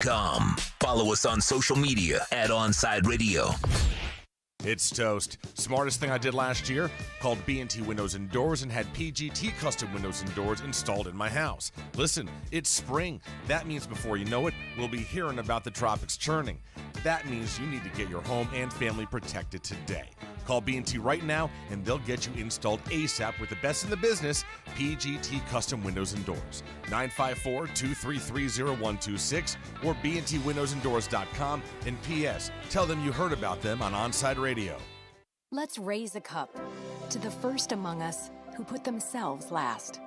Follow us on social media at Onside Radio. It's toast. Smartest thing I did last year? Called B&T Windows and Doors and had PGT custom windows and doors installed in my house. Listen, it's spring. That means before you know it, we'll be hearing about the tropics churning. That means you need to get your home and family protected today. Call B&T right now and they'll get you installed ASAP with the best in the business, PGT Custom Windows and Doors. 954-233-0126 or bntwindowsanddoors.com. And P.S. Tell them you heard about them on Onside Radio. Let's raise a cup to the first among us who put themselves last.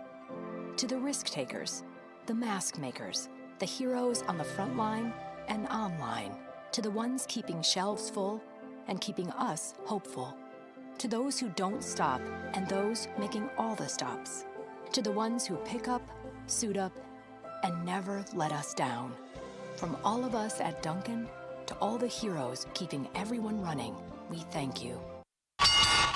To the risk takers, the mask makers, the heroes on the front line and online. To the ones keeping shelves full and keeping us hopeful. To those who don't stop and those making all the stops. To the ones who pick up, suit up, and never let us down. From all of us at Dunkin' to all the heroes keeping everyone running, we thank you.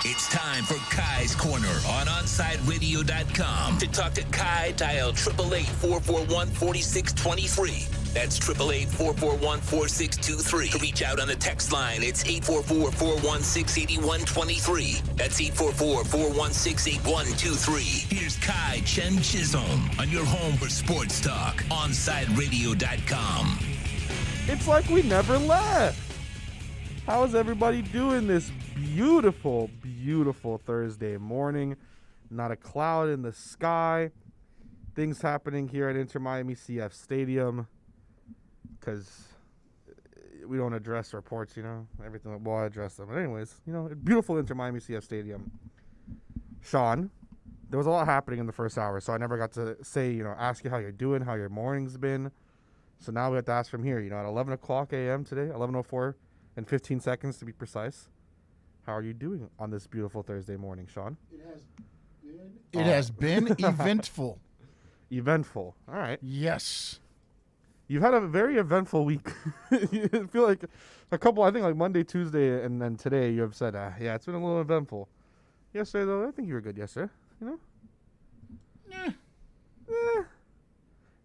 It's time for Kai's Corner on OnsideRadio.com. To talk to Kai, dial 888-441-4623. That's 888-441-4623. To reach out on the text line, it's 844-416-8123. That's 844-416-8123. Here's Kai Chen Chisholm on your home for sports talk, OnsideRadio.com. It's like we never left. How is everybody doing this beautiful, beautiful Thursday morning? Not a cloud in the sky. Things happening here at Inter Miami CF Stadium. Because we don't address reports, everything. Well, I address them. But anyways, beautiful Inter Miami CF Stadium. Sean, there was a lot happening in the first hour, so I never got to say, ask you how you're doing, how your morning's been. So now we have to ask from here, at 11 o'clock a.m. today, 11:04 and 15 seconds to be precise. How are you doing on this beautiful Thursday morning, Sean? It has been eventful. Eventful. All right. Yes. You've had a very eventful week. I feel like I think like Monday, Tuesday, and then today you have said, yeah, it's been a little eventful. Yesterday, though, I think you were good yesterday,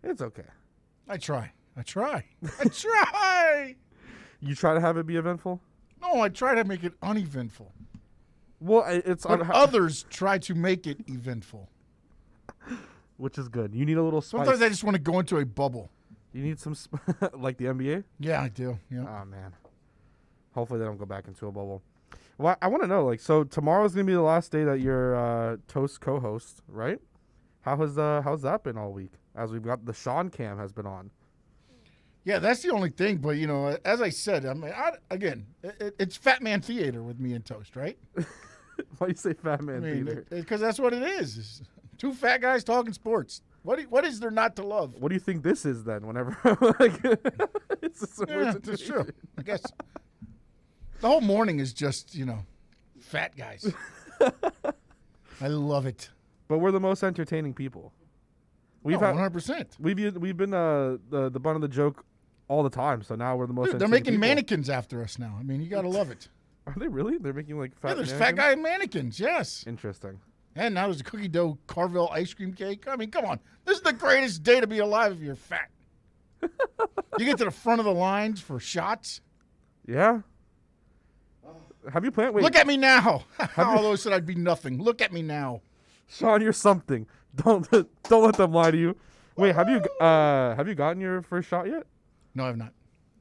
It's okay. I try. You try to have it be eventful? No, I try to make it uneventful. Well, it's... But others try to make it eventful. Which is good. You need a little spice. Sometimes I just want to go into a bubble. You need some, like the NBA? Yeah, I do. Yeah. Oh, man. Hopefully they don't go back into a bubble. Well, I want to know, so tomorrow's going to be the last day that you're Toast co-host, right? How's that been all week? As we've got the Sean Cam has been on. Yeah, that's the only thing. But, as I said, it's Fat Man Theater with me and Toast, right? Why do you say Fat Man Theater? Because that's what it is. It's two fat guys talking sports. What is there not to love? What do you think this is then? Whenever it's a similar situation. That's true. I guess the whole morning is just fat guys. I love it. But we're the most entertaining people. We've 100%. We've been the butt of the joke all the time. So now we're the most. Dude, they're making mannequins after us now. I mean, you got to love it. Are they really? They're making like fat. Yeah, there's mannequins? fat guy mannequins. Yes. Interesting. And now there's a cookie dough Carvel ice cream cake. I mean, come on. This is the greatest day to be alive if you're fat. You get to the front of the lines for shots. Yeah. Have you planned? Wait. Look at me now. Although said I'd be nothing. Look at me now. Sean, you're something. Don't let them lie to you. Wait, have you gotten your first shot yet? No, I have not.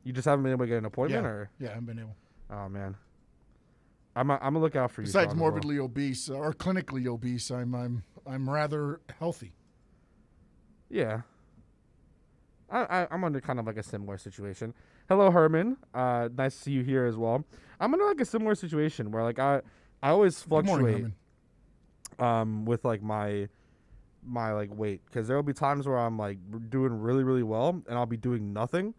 You just haven't been able to get an appointment, or? Yeah, I haven't been able. Oh man. I'm gonna look out for you. Besides morbidly obese or clinically obese, I'm rather healthy. Yeah. I'm under kind of like a similar situation. Hello, Herman. Nice to see you here as well. I'm under like a similar situation where like I always fluctuate with like my like weight, because there will be times where I'm like doing really, really well and I'll be doing nothing,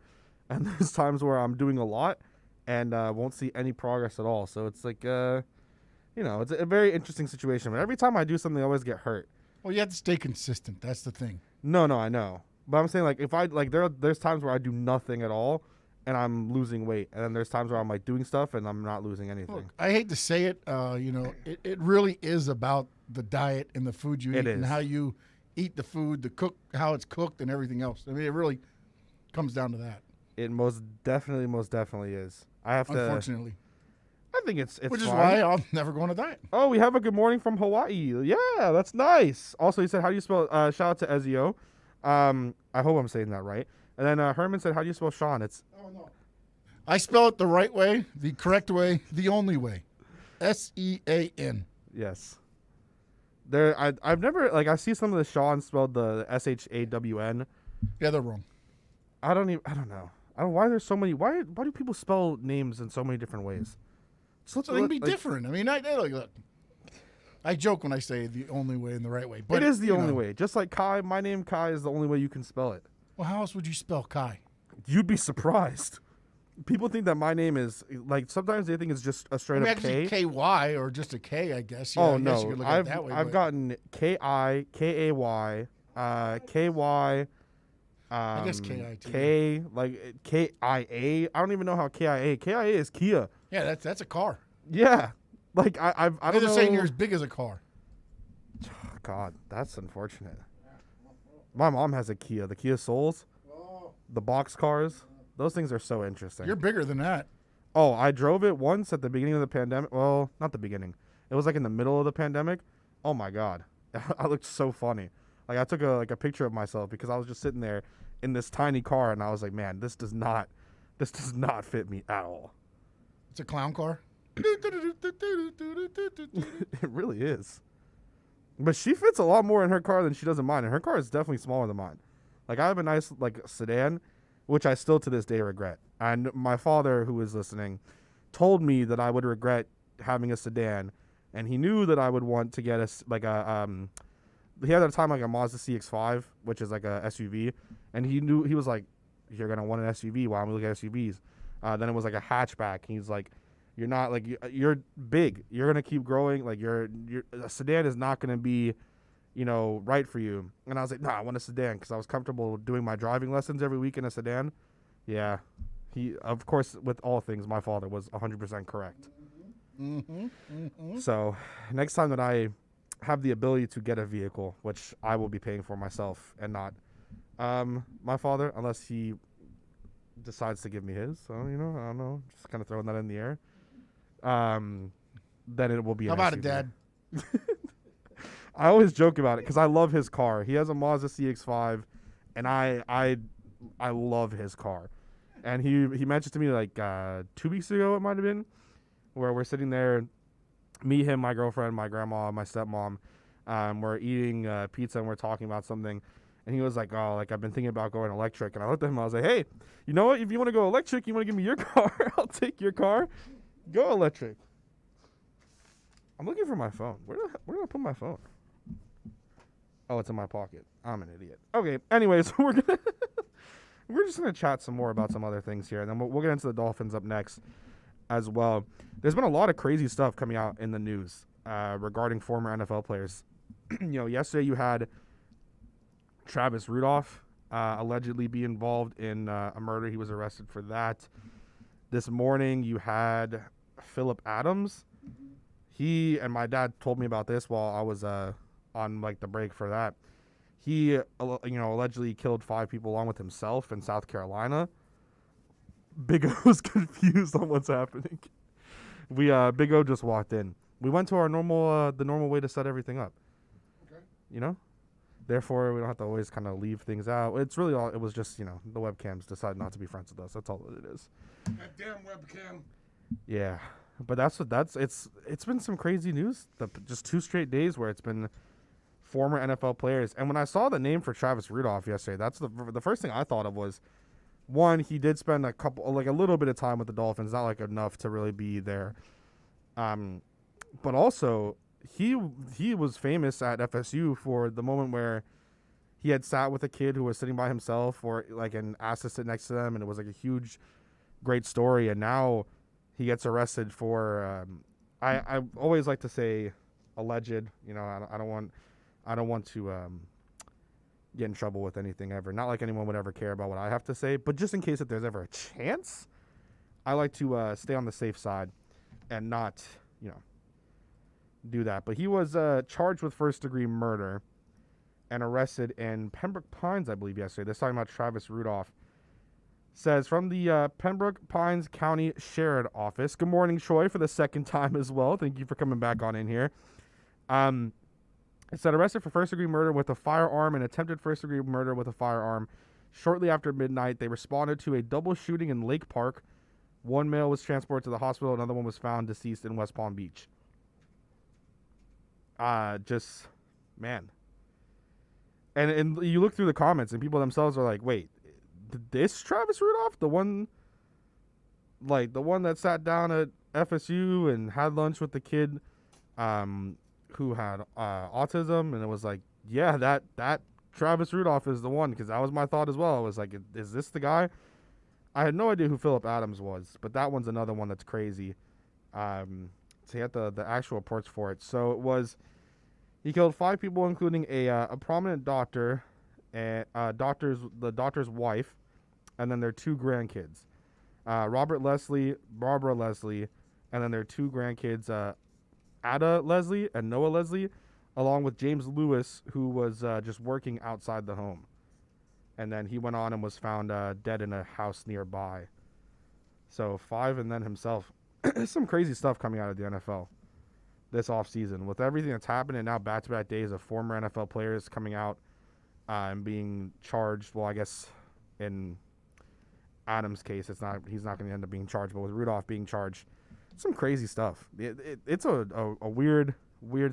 and there's times where I'm doing a lot and won't see any progress at all. So it's like it's a very interesting situation. But every time I do something, I always get hurt. Well, you have to stay consistent. That's the thing. No, I know. But I'm saying, like, if I, like, there's times where I do nothing at all and I'm losing weight. And then there's times where I'm, like, doing stuff and I'm not losing anything. Look, I hate to say it, it really is about the diet and the food you eat and how you eat the food, how it's cooked and everything else. I mean, it really comes down to that. It most definitely is. I have to. Unfortunately. I think it's Which is fine. why I'll never go on a diet. Oh, we have a good morning from Hawaii. Yeah, that's nice. Also, he said, how do you spell, shout out to Ezio. I hope I'm saying that right. And then Herman said, how do you spell Sean? It's Oh, no. I spell it the right way, the correct way, the only way. S-E-A-N. yes. There, I've never, like, I see some of the Sean spelled the S-H-A-W-N. Yeah, they're wrong. I don't know. I don't know why there's so many, why do people spell names in so many different ways? So they can be different. I mean, look. I joke when I say the only way and the right way. But it is the only way. Just like Kai, my name Kai is the only way you can spell it. Well, how else would you spell Kai? You'd be surprised. People think that my name is, like, sometimes they think it's just a straight up K. K-Y or just a K, I guess. Yeah, Oh, I guess no. you could look at it that way, I've gotten K-I, K-A-Y, K-Y, I guess K-I too. K, like, K-I-A. I don't even know how K-I-A. K-I-A is Kia. Yeah, that's a car. Yeah. Like, I don't know. They're saying you're as big as a car. God, that's unfortunate. My mom has a Kia. The Kia Souls. The box cars. Those things are so interesting. You're bigger than that. Oh, I drove it once at the beginning of the pandemic. Well, not the beginning. It was like in the middle of the pandemic. Oh my God. I looked so funny. Like I took a picture of myself because I was just sitting there in this tiny car and I was like, man, this does not fit me at all. It's a clown car. It really is. But she fits a lot more in her car than she does in mine. And her car is definitely smaller than mine. Like I have a nice like sedan, which I still to this day regret. And my father, who is listening, told me that I would regret having a sedan, and he knew that I would want to get he had at the time like a Mazda CX-5, which is like a SUV, and he was like, you're gonna want an SUV. Why don't we look at SUVs? Then it was like a hatchback. And he's like, you're not like you're big. You're gonna keep growing. Like a sedan is not gonna be, right for you. And I was like, nah, I want a sedan because I was comfortable doing my driving lessons every week in a sedan. Yeah, of course, with all things, my father was 100% correct. So next time that I have the ability to get a vehicle, which I will be paying for myself and not my father, unless he decides to give me his. So, I don't know, just kind of throwing that in the air. Then it will be. How about it, Dad? I always joke about it because I love his car. He has a Mazda CX-5, and I love his car. And he mentioned to me like 2 weeks ago, it might have been, where we're sitting there, me, him, my girlfriend, my grandma, my stepmom. We're eating pizza and we're talking about something. And he was like, oh, like I've been thinking about going electric. And I looked at him, I was like, hey, you know what? If you want to go electric, you want to give me your car, I'll take your car. Go electric. I'm looking for my phone. Where did I put my phone? Oh, it's in my pocket. I'm an idiot. Okay, anyways, we're just gonna chat some more about some other things here, and then we'll get into the Dolphins up next as well. There's been a lot of crazy stuff coming out in the news regarding former NFL players. Yesterday you had Travis Rudolph allegedly be involved in a murder. He was arrested for that. This morning you had Philip Adams. He and my dad told me about this while I was on like the break for that. He allegedly killed 5 people along with himself in South Carolina. Big O's confused on what's happening. Big O just walked in. We went to our the normal way to set everything up. Okay. Therefore, we don't have to always kind of leave things out. It's really all. It was just the webcams decided not to be friends with us. That's all that it is. That damn webcam. Yeah, but it's been some crazy news. Just 2 straight days where it's been former NFL players. And when I saw the name for Travis Rudolph yesterday, that's the first thing I thought of was, one, he did spend a little bit of time with the Dolphins, not like enough to really be there. But also he was famous at FSU for the moment where he had sat with a kid who was sitting by himself and asked to sit next to them, and it was like a huge, great story. And now he gets arrested for I always like to say alleged. I don't want to get in trouble with anything ever. Not like anyone would ever care about what I have to say, but just in case that there's ever a chance, I like to stay on the safe side and not, do that. But he was charged with first-degree murder and arrested in Pembroke Pines, I believe, yesterday. They're talking about Travis Rudolph. Says from the Pembroke Pines County Sheriff Office. Good morning, Troy, for the second time as well. Thank you for coming back on in here. It said arrested for first-degree murder with a firearm and attempted first-degree murder with a firearm. Shortly after midnight, they responded to a double shooting in Lake Park. One male was transported to the hospital. Another one was found deceased in West Palm Beach. Man. And you look through the comments, and people themselves are like, wait, this Travis Rudolph? The one that sat down at FSU and had lunch with the kid who had autism, and it was like, yeah, that Travis Rudolph is the one, because that was my thought as well. I was like, is this the guy? I had no idea who Philip Adams was, but that one's another one that's crazy. So he had the actual reports for it. So it was, he killed 5 people, including a prominent doctor, and the doctor's wife, and then their 2 grandkids, Robert Leslie, Barbara Leslie, and then their 2 grandkids, Ada Leslie and Noah Leslie, along with James Lewis, who was just working outside the home. And then he went on and was found dead in a house nearby. So 5 and then himself. Some crazy stuff coming out of the NFL this offseason. With everything that's happened, and now back-to-back days of former NFL players coming out and being charged. Well, I guess in Adams' case, he's not going to end up being charged, but with Rudolph being charged, some crazy stuff. It's a weird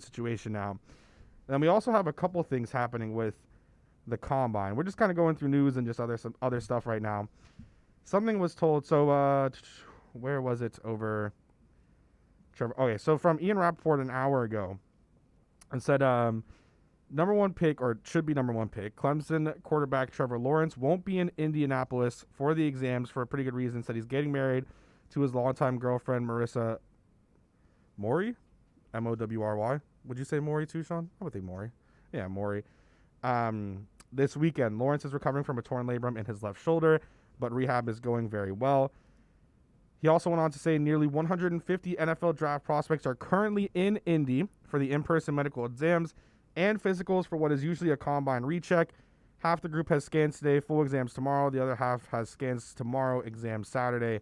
situation now. And then we also have a couple things happening with the combine. We're just kind of going through news and just some other stuff right now. Something was told. So where was it over? Trevor. Okay, so from Ian Rappaport an hour ago, and said number 1 pick, or should be number 1 pick, Clemson quarterback Trevor Lawrence won't be in Indianapolis for the exams for a pretty good reason. Said he's getting married to his longtime girlfriend Marissa Morey, Mowry. Would you say Morey too, Sean? I would think Morey. Yeah, Morey. This weekend, Lawrence is recovering from a torn labrum in his left shoulder, but rehab is going very well. He also went on to say nearly 150 NFL draft prospects are currently in Indy for the in-person medical exams and physicals for what is usually a combine recheck. Half the group has scans today, full exams tomorrow. The other half has scans tomorrow, exams Saturday.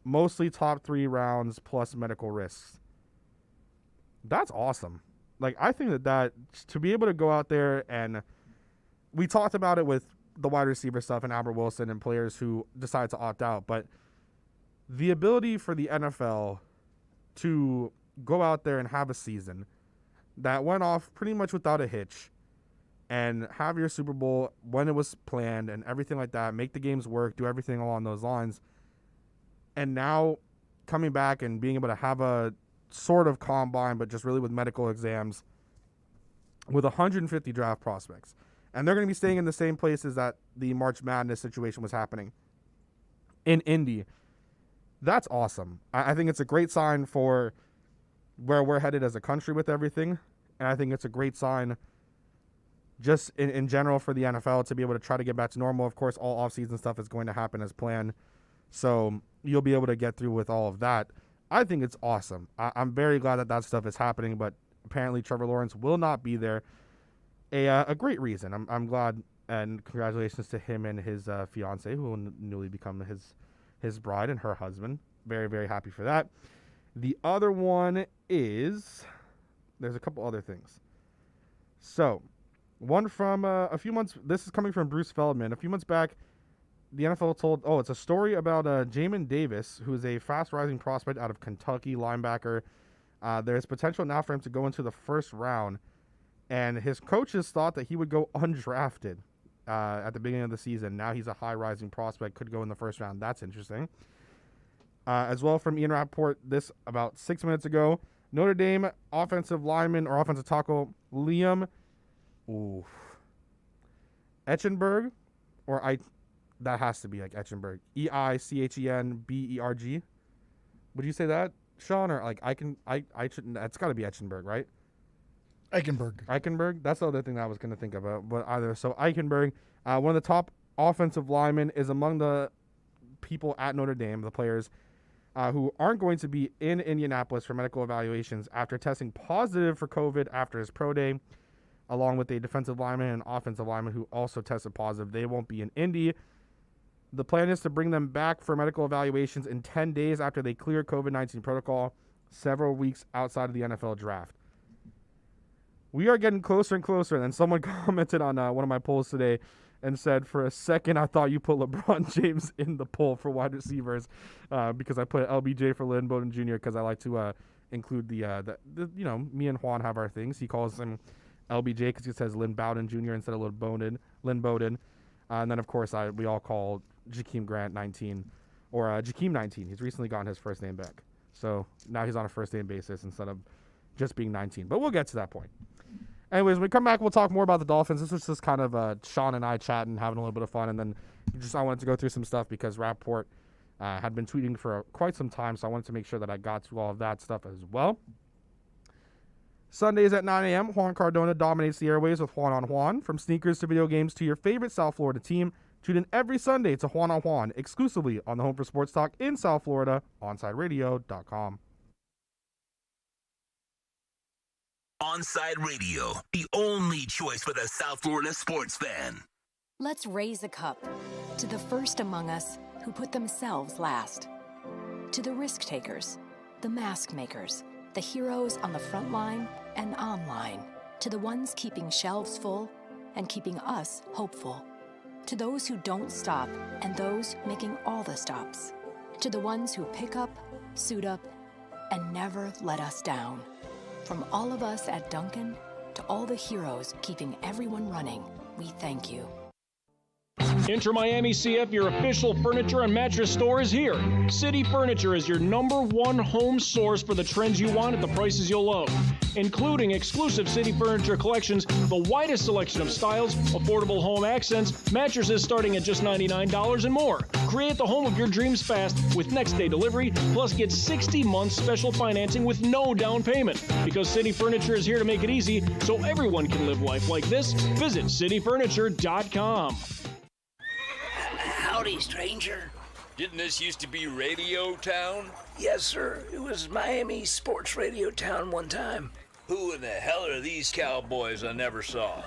Mostly top 3 rounds plus medical risks. That's awesome. Like, I think that to be able to go out there, and we talked about it with the wide receiver stuff and Albert Wilson and players who decide to opt out, but the ability for the NFL to go out there and have a season that went off pretty much without a hitch and have your Super Bowl when it was planned and everything like that, make the games work, do everything along those lines, and now coming back and being able to have a sort of combine, but just really with medical exams with 150 draft prospects. And they're going to be staying in the same places that the March Madness situation was happening in Indy. That's awesome. I think it's a great sign for where we're headed as a country with everything. And I think it's a great sign just in general for the NFL to be able to try to get back to normal. Of course, all offseason stuff is going to happen as planned. So you'll be able to get through with all of that. I think it's awesome. I'm very glad that stuff is happening, but apparently Trevor Lawrence will not be there. A great reason. I'm glad, and congratulations to him and his fiance, who will newly become his bride and her husband. Very, very happy for that. The other one is, there's a couple other things. So, one from a few months, this is coming from Bruce Feldman. A few months back, the NFL told, it's a story about Jamin Davis, who's a fast-rising prospect out of Kentucky, linebacker. There's potential now for him to go into the first round, and his coaches thought that he would go undrafted at the beginning of the season. Now he's a high-rising prospect, could go in the first round. That's interesting. As well from Ian Rappaport, this about 6 minutes ago, Notre Dame offensive lineman or offensive tackle Liam Eichenberg, that has to be like Eichenberg. Eichenberg. Would you say that, Sean? Or like I shouldn't. It's got to be Eichenberg, right? Eichenberg. That's the other thing that I was going to think about. But either so, Eichenberg, one of the top offensive linemen, is among the people at Notre Dame, the players who aren't going to be in Indianapolis for medical evaluations after testing positive for COVID after his pro day, along with a defensive lineman and offensive lineman who also tested positive. They won't be in Indy. The plan is to bring them back for medical evaluations in 10 days after they clear COVID-19 protocol, several weeks outside of the NFL draft. We are getting closer and closer. And then someone commented on one of my polls today and said, for a second, I thought you put LeBron James in the poll for wide receivers because I put LBJ for Lynn Bowden Jr. because I like to include the me and Juan have our things. He calls him LBJ because he says Lynn Bowden Jr. instead of Lynn Bowden. And then, of course, we all call Jakeem Grant 19 or Jakeem 19. He's recently gotten his first name back. So now he's on a first name basis instead of just being 19. But we'll get to that point. Anyways, when we come back, we'll talk more about the Dolphins. This was just kind of Sean and I chatting, having a little bit of fun. And then I wanted to go through some stuff because Rapport had been tweeting for quite some time. So I wanted to make sure that I got to all of that stuff as well. Sundays at 9 a.m., Juan Cardona dominates the airways with Juan on Juan. From sneakers to video games to your favorite South Florida team, tune in every Sunday to Juan on Juan, exclusively on the home for sports talk in South Florida, OnsideRadio.com. Onside Radio, the only choice for the South Florida sports fan. Let's raise a cup to the first among us who put themselves last. To the risk takers, the mask makers, the heroes on the front line and online. To the ones keeping shelves full and keeping us hopeful. To those who don't stop and those making all the stops. To the ones who pick up, suit up, and never let us down. From all of us at Duncan to all the heroes keeping everyone running, we thank you. Inter Miami CF, your official furniture and mattress store, is here. City Furniture is your #1 home source for the trends you want at the prices you'll love, including exclusive City Furniture collections, the widest selection of styles, affordable home accents, mattresses starting at just $99 and more. Create the home of your dreams fast with next day delivery, plus get 60 months special financing with no down payment. Because City Furniture is here to make it easy so everyone can live life like this, visit cityfurniture.com. Howdy, stranger. Didn't this used to be Radio Town? Yes, sir. It was Miami Sports Radio Town one time. Who in the hell are these cowboys I never saw?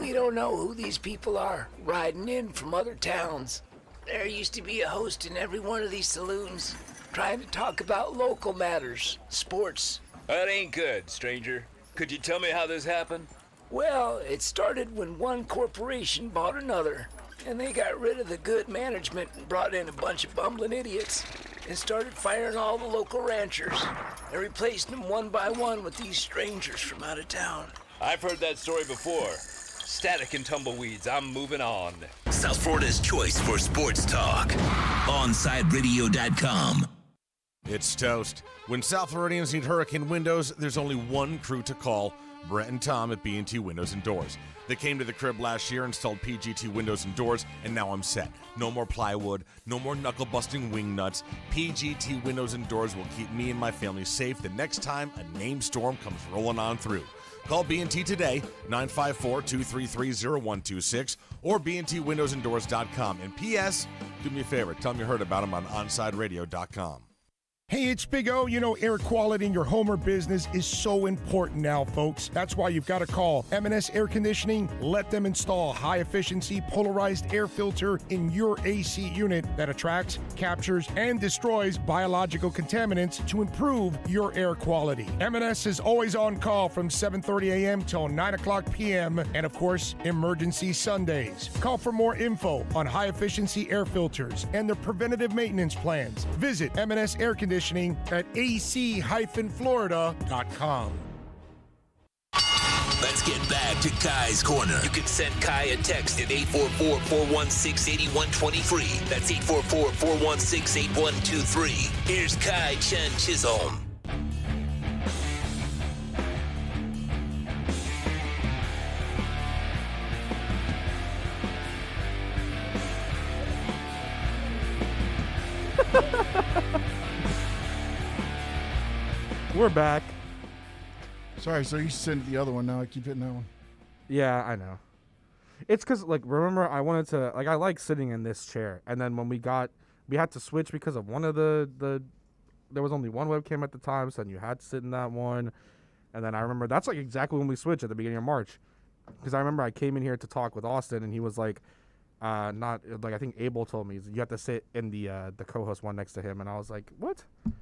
We don't know who these people are, riding in from other towns. There used to be a host in every one of these saloons, trying to talk about local matters, sports. That ain't good, stranger. Could you tell me how this happened? Well, it started when one corporation bought another, and they got rid of the good management and brought in a bunch of bumbling idiots and started firing all the local ranchers and replacing them one by one with these strangers from out of town. I've heard that story before. Static and tumbleweeds, I'm moving on. South Florida's choice for sports talk. OnsideRadio.com. It's toast. When South Floridians need hurricane windows, there's only one crew to call, Brett and Tom at B&T Windows and Doors. They came to the crib last year, installed PGT windows and doors, and now I'm set. No more plywood, no more knuckle-busting wing nuts. PGT windows and doors will keep me and my family safe the next time a named storm comes rolling on through. Call B&T today, 954-233-0126, or bntwindowsanddoors.com. And P.S., do me a favor, tell them you heard about them on OnsideRadio.com. Hey, it's Big O. You know, air quality in your home or business is so important now, folks. That's why you've got to call M&S Air Conditioning. Let them install a high-efficiency polarized air filter in your AC unit that attracts, captures, and destroys biological contaminants to improve your air quality. M&S is always on call from 7:30 a.m. till 9 o'clock p.m. and, of course, emergency Sundays. Call for more info on high-efficiency air filters and their preventative maintenance plans. Visit M&S Air Conditioning at ac-florida.com. Let's get back to Kai's Corner. You can send Kai a text at 844-416-8123. That's 844-416-8123. Here's Kai Chen Chisholm. We're back. Sorry, so you sent the other one now. I keep hitting that one. Yeah, I know. It's because, like, remember, I wanted to, like, I like sitting in this chair. And then when we had to switch because of one of there was only one webcam at the time, so then you had to sit in that one. And then I remember, that's, like, exactly when we switched at the beginning of March. Because I remember I came in here to talk with Austin, and he was like, Not like I think Abel told me you have to sit in the co-host one next to him, and I was like, what? I'm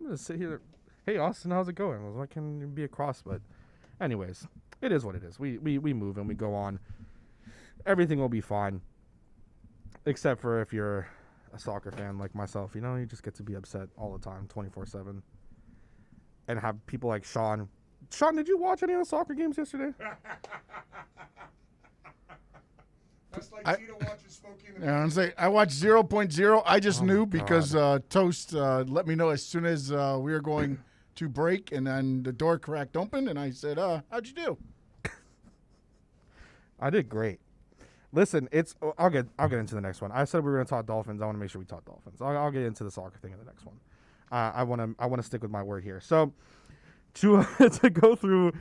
gonna sit here. Hey Austin, how's it going? I was like, can be across, but anyways, it is what it is. We move and we go on. Everything will be fine, except for if you're a soccer fan like myself. You know, you just get to be upset all the time, 24/7, and have people like Sean. Sean, did you watch any of the soccer games yesterday? That's like Tito watching Smokey in the Yeah, I'm saying I watched 0.0. I just knew my because Toast let me know as soon as we were going to break, and then the door cracked open, and I said, "How'd you do?" I did great. Listen, I'll get into the next one. I said we were going to talk Dolphins. I want to make sure we talk Dolphins. I'll get into the soccer thing in the next one. I want to stick with my word here. So to go through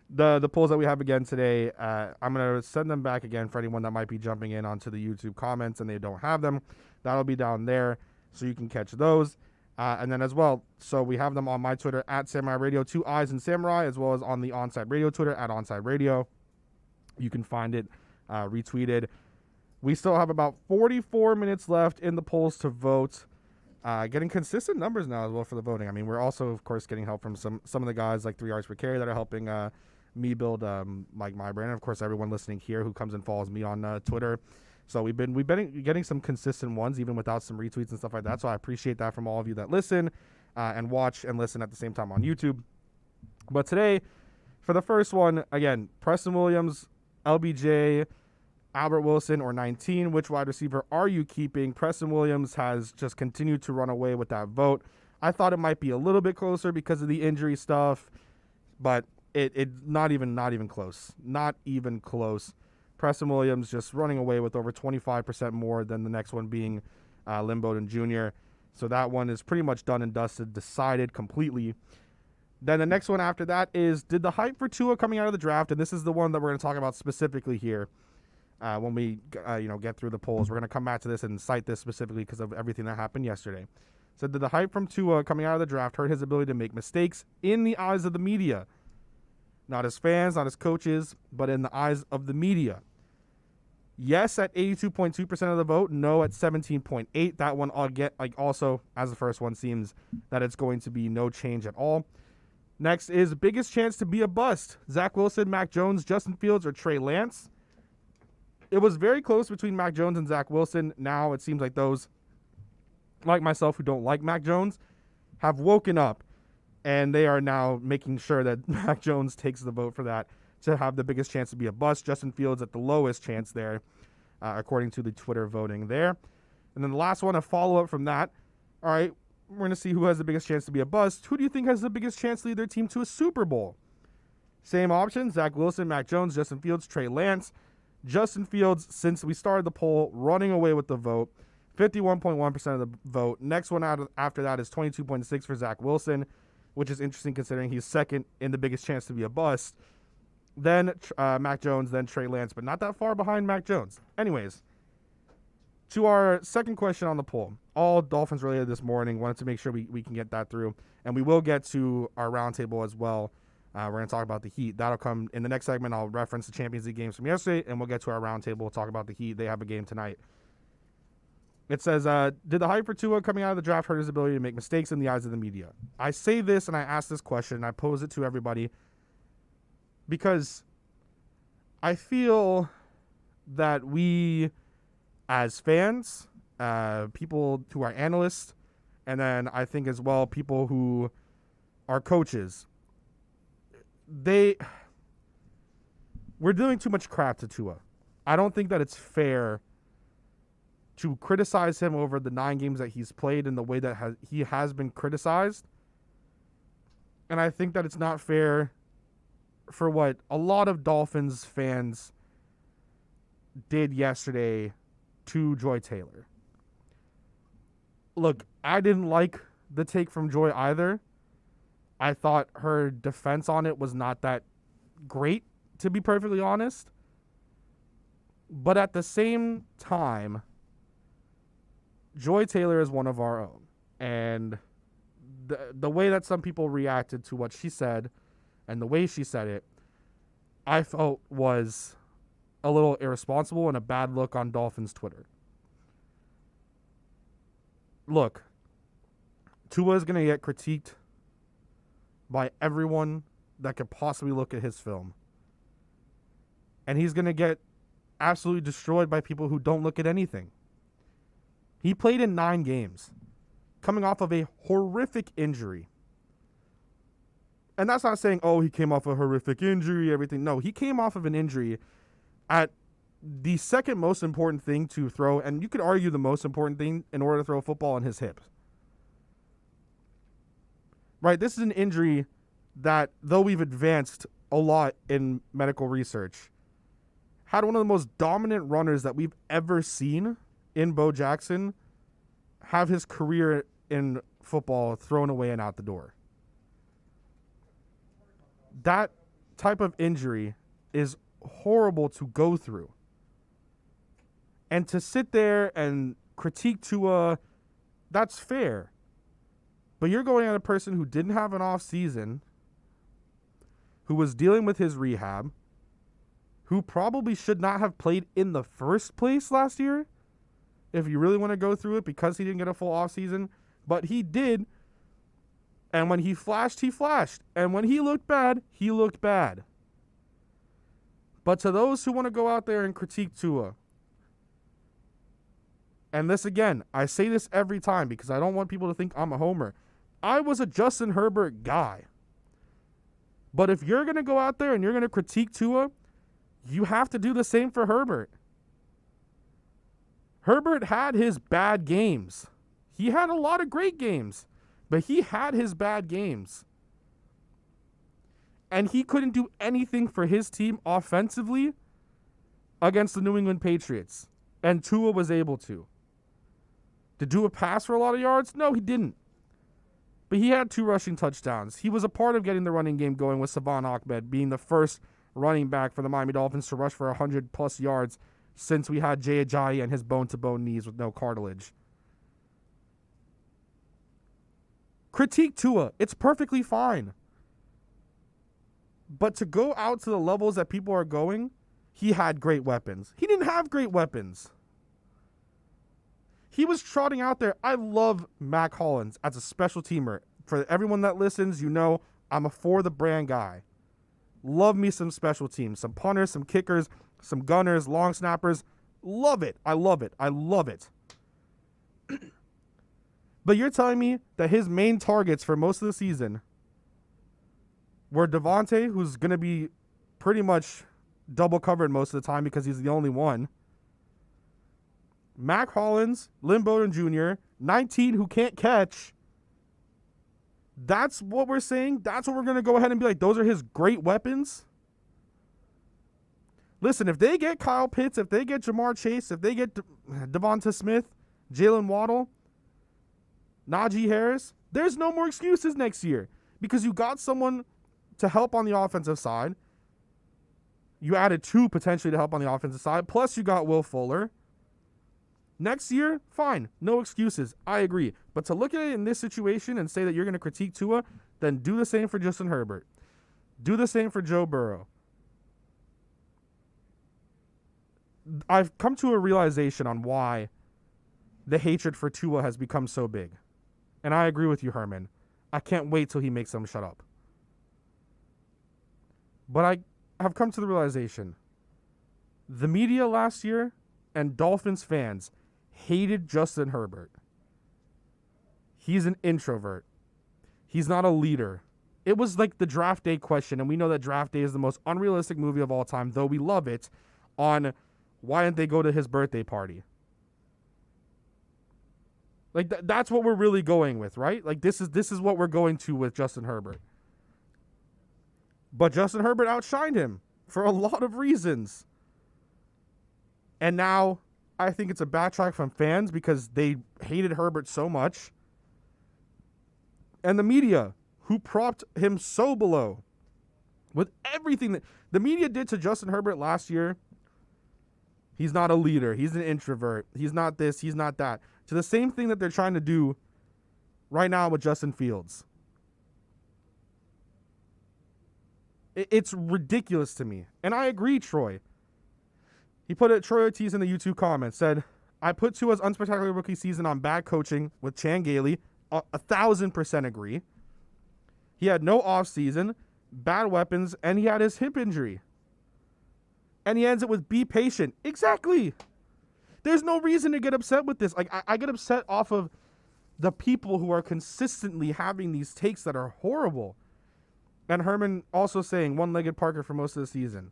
the polls that we have again today, I'm going to send them back again for anyone that might be jumping in onto the YouTube comments and they don't have them. That'll be down there so you can catch those. And then as well, so we have them on my Twitter at Samurai Radio, 2 Eyes and Samurai, as well as on the Onside Radio Twitter at Onside Radio. You can find it retweeted. We still have about 44 minutes left in the polls to vote. Getting consistent numbers now as well for the voting. I mean, we're also, of course, getting help from some of the guys like 3 Yards Per Carry that are helping me build like my brand. And of course, everyone listening here who comes and follows me on Twitter. So we've been getting some consistent ones even without some retweets and stuff like that. So I appreciate that from all of you that listen and watch and listen at the same time on YouTube. But today, for the first one, again, Preston Williams, LBJ, Albert Wilson, or 19. Which wide receiver are you keeping? Preston Williams has just continued to run away with that vote. I thought it might be a little bit closer because of the injury stuff, but it's not even close. Not even close. Preston Williams just running away with over 25% more than the next one being Lynn Bowden Jr. So that one is pretty much done and dusted, decided completely. Then the next one after that is, did the hype for Tua coming out of the draft, and this is the one that we're going to talk about specifically here when we get through the polls. We're going to come back to this and cite this specifically because of everything that happened yesterday. So did the hype from Tua coming out of the draft hurt his ability to make mistakes in the eyes of the media? Not as fans, not as coaches, but in the eyes of the media. Yes at 82.2% of the vote. No at 17.8%. That one I'll get, also, as the first one, seems that it's going to be no change at all. Next is biggest chance to be a bust. Zach Wilson, Mac Jones, Justin Fields, or Trey Lance. It was very close between Mac Jones and Zach Wilson. Now it seems like those, like myself, who don't like Mac Jones, have woken up, and they are now making sure that Mac Jones takes the vote for that to have the biggest chance to be a bust. Justin Fields at the lowest chance there, according to the Twitter voting there. And then the last one, a follow-up from that. All right, we're going to see who has the biggest chance to be a bust. Who do you think has the biggest chance to lead their team to a Super Bowl? Same options, Zach Wilson, Mac Jones, Justin Fields, Trey Lance. Justin Fields, since we started the poll, running away with the vote. 51.1% of the vote. Next one after that is 22.6% for Zach Wilson, which is interesting considering he's second in the biggest chance to be a bust. Then Mac Jones, then Trey Lance, but not that far behind Mac Jones. Anyways, to our second question on the poll, all Dolphins related this morning. Wanted to make sure we can get that through. And we will get to our roundtable as well. We're going to talk about the Heat. That'll come in the next segment. I'll reference the Champions League games from yesterday, and we'll get to our roundtable. We'll talk about the Heat. They have a game tonight. It says, did the hype for Tua coming out of the draft hurt his ability to make mistakes in the eyes of the media? I say this, and I ask this question, and I pose it to everybody, because I feel that we, as fans, people who are analysts, and then I think as well people who are coaches, we're doing too much crap to Tua. I don't think that it's fair to criticize him over the 9 games that he's played in the way that he has been criticized. And I think that it's not fair for what a lot of Dolphins fans did yesterday to Joy Taylor. Look, I didn't like the take from Joy either. I thought her defense on it was not that great, to be perfectly honest. But at the same time, Joy Taylor is one of our own. And the way that some people reacted to what she said and the way she said it, I felt was a little irresponsible and a bad look on Dolphins Twitter. Look, Tua is going to get critiqued by everyone that could possibly look at his film. And he's going to get absolutely destroyed by people who don't look at anything. He played in 9 games, coming off of a horrific injury. And that's not saying, oh, he came off a horrific injury, everything. No, he came off of an injury at the second most important thing to throw, and you could argue the most important thing in order to throw a football, on his hip. Right, this is an injury that, though we've advanced a lot in medical research, had one of the most dominant runners that we've ever seen in Bo Jackson have his career in football thrown away and out the door. That type of injury is horrible to go through. And to sit there and critique Tua, that's fair. But you're going at a person who didn't have an off season, who was dealing with his rehab, who probably should not have played in the first place last year, if you really want to go through it, because he didn't get a full off season. But he did. And when he flashed, he flashed. And when he looked bad, he looked bad. But to those who want to go out there and critique Tua, and this again, I say this every time because I don't want people to think I'm a homer. I was a Justin Herbert guy. But if you're going to go out there and you're going to critique Tua, you have to do the same for Herbert. Herbert had his bad games. He had a lot of great games, but he had his bad games. And he couldn't do anything for his team offensively against the New England Patriots. And Tua was able to. Did Tua pass for a lot of yards? No, he didn't. But he had 2 rushing touchdowns. He was a part of getting the running game going with Savon Ahmed being the first running back for the Miami Dolphins to rush for 100-plus yards since we had Jay Ajayi and his bone-to-bone knees with no cartilage. Critique Tua. It's perfectly fine. But to go out to the levels that people are going, he had great weapons. He didn't have great weapons. He was trotting out there. I love Mac Hollins as a special teamer. For everyone that listens, you know I'm a for the brand guy. Love me some special teams. Some punters, some kickers, some gunners, long snappers. Love it. I love it. I love it. But you're telling me that his main targets for most of the season were Devontae, who's going to be pretty much double covered most of the time because he's the only one, Mac Hollins, Lynn Bowden Jr., 19 who can't catch. That's what we're saying? That's what we're going to go ahead and be like, those are his great weapons? Listen, if they get Kyle Pitts, if they get Jamar Chase, if they get Devonta Smith, Jalen Waddle, Najee Harris, there's no more excuses next year because you got someone to help on the offensive side. You added 2 potentially to help on the offensive side, plus you got Will Fuller. Next year, fine, no excuses. I agree. But to look at it in this situation and say that you're going to critique Tua, then do the same for Justin Herbert. Do the same for Joe Burrow. I've come to a realization on why the hatred for Tua has become so big. And I agree with you, Herman. I can't wait till he makes them shut up. But I have come to the realization, the media last year and Dolphins fans hated Justin Herbert. He's an introvert. He's not a leader. It was like the draft day question, and we know that draft day is the most unrealistic movie of all time, though we love it, on why didn't they go to his birthday party? Like, that's what we're really going with, right? Like, this is what we're going to with Justin Herbert. But Justin Herbert outshined him for a lot of reasons. And now I think it's a backtrack from fans because they hated Herbert so much. And the media, who propped him so below with everything that the media did to Justin Herbert last year. He's not a leader. He's an introvert. He's not this. He's not that. To the same thing that they're trying to do right now with Justin Fields. It's ridiculous to me. And I agree, Troy. He put it, Troy Ortiz in the YouTube comments, said, I put Tua's unspectacular rookie season on bad coaching with Chan Gailey. 1,000% agree. He had no offseason, bad weapons, and he had his hip injury. And he ends it with be patient. Exactly. There's no reason to get upset with this. Like, I get upset off of the people who are consistently having these takes that are horrible. And Herman also saying one-legged Parker for most of the season.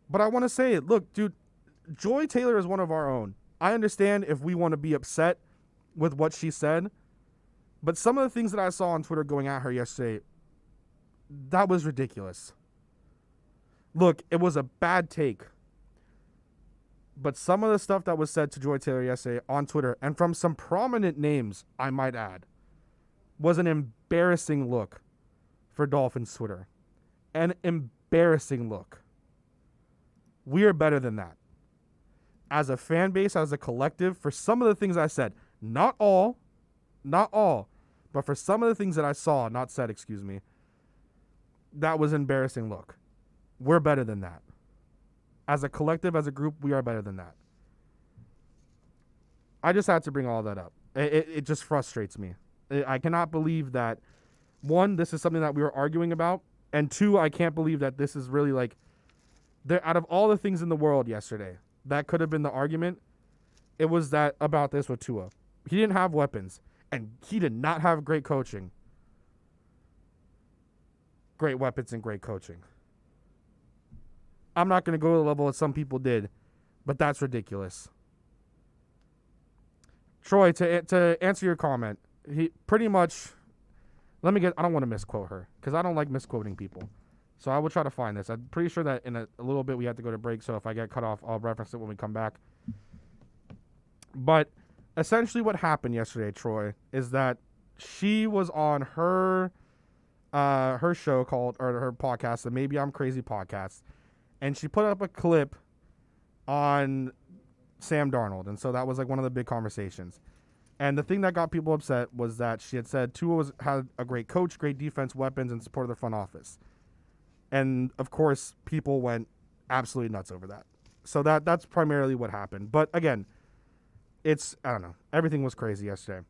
But I want to say it. Look, dude, Joy Taylor is one of our own. I understand if we want to be upset with what she said. But some of the things that I saw on Twitter going at her yesterday, that was ridiculous. Look, it was a bad take. But some of the stuff that was said to Joy Taylor yesterday on Twitter, and from some prominent names, I might add, was an embarrassing look for Dolphins Twitter. An embarrassing look. We are better than that. As a fan base, as a collective, for some of the things I said, not all, but for some of the things that I saw, not said, excuse me, that was an embarrassing look. We're better than that. As a collective, as a group, we are better than that. I just had to bring all that up. It just frustrates me. I cannot believe that, one, this is something that we were arguing about, and two, I can't believe that this is really like, out of all the things in the world yesterday, that could have been the argument, it was that about this with Tua. He didn't have weapons, and he did not have great coaching. Great weapons and great coaching. I'm not going to go to the level that some people did, but that's ridiculous. Troy, to answer your comment, he pretty much, I don't want to misquote her, because I don't like misquoting people. So I will try to find this. I'm pretty sure that in a little bit we have to go to break, so if I get cut off, I'll reference it when we come back. But essentially what happened yesterday, Troy, is that she was on her show called, or her podcast, the Maybe I'm Crazy podcast, and she put up a clip on Sam Darnold, and so that was like one of the big conversations. And the thing that got people upset was that she had said Tua had a great coach, great defense, weapons, and support of the front office. And, of course, people went absolutely nuts over that. So that's primarily what happened. But, again, I don't know. Everything was crazy yesterday.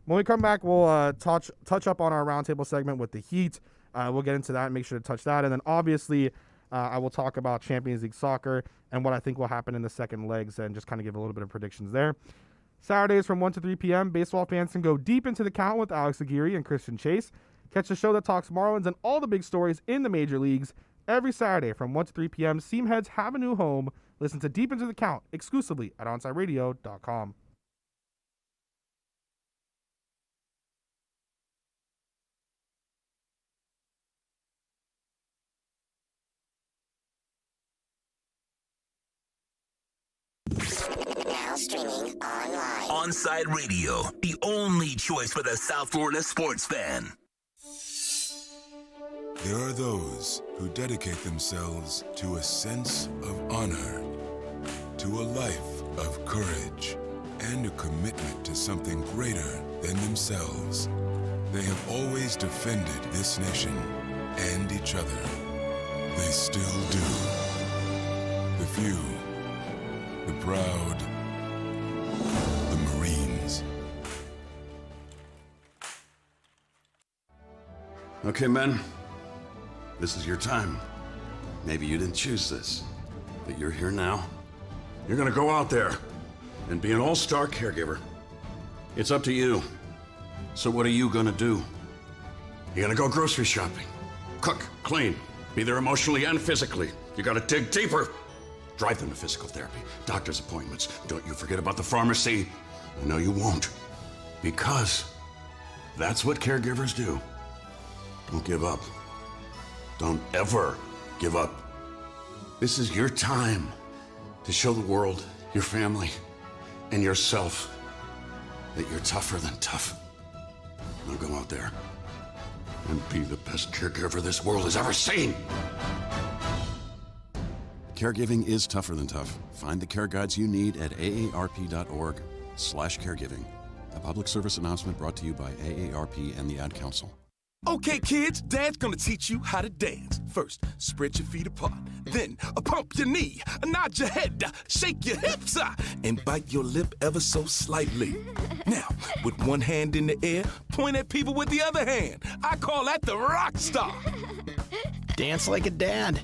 When we come back, we'll touch up on our roundtable segment with the Heat. We'll get into that and make sure to touch that. And then, obviously, I will talk about Champions League soccer and what I think will happen in the second legs and just kind of give a little bit of predictions there. Saturdays from 1 to 3 p.m., baseball fans can go deep into the count with Alex Aguirre and Christian Chase. Catch the show that talks Marlins and all the big stories in the major leagues every Saturday from 1 to 3 p.m. Seamheads have a new home. Listen to Deep Into the Count exclusively at OnSideRadio.com. Now streaming online. Onside Radio, the only choice for the South Florida sports fan. There are those who dedicate themselves to a sense of honor, to a life of courage, and a commitment to something greater than themselves. They have always defended this nation and each other. They still do. The few, the proud, the Marines. Okay, men. This is your time. Maybe you didn't choose this, but you're here now. You're gonna go out there and be an all-star caregiver. It's up to you. So what are you gonna do? You're gonna go grocery shopping, cook, clean, be there emotionally and physically. You gotta dig deeper. Drive them to physical therapy, doctor's appointments. Don't you forget about the pharmacy. I know you won't, because that's what caregivers do. Don't give up. Don't ever give up. This is your time to show the world, your family, and yourself that you're tougher than tough. Now go out there and be the best caregiver this world has ever seen. Caregiving is tougher than tough. Find the care guides you need at aarp.org/caregiving. A public service announcement brought to you by AARP and the Ad Council. Okay, kids, Dad's gonna teach you how to dance. First, spread your feet apart. Then, pump your knee, nod your head, shake your hips, and bite your lip ever so slightly. Now, with one hand in the air, point at people with the other hand. I call that the rock star. Dance like a dad.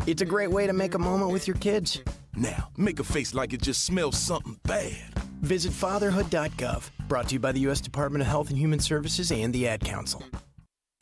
It's a great way to make a moment with your kids. Now, make a face like it just smells something bad. Visit fatherhood.gov. Brought to you by the U.S. Department of Health and Human Services and the Ad Council.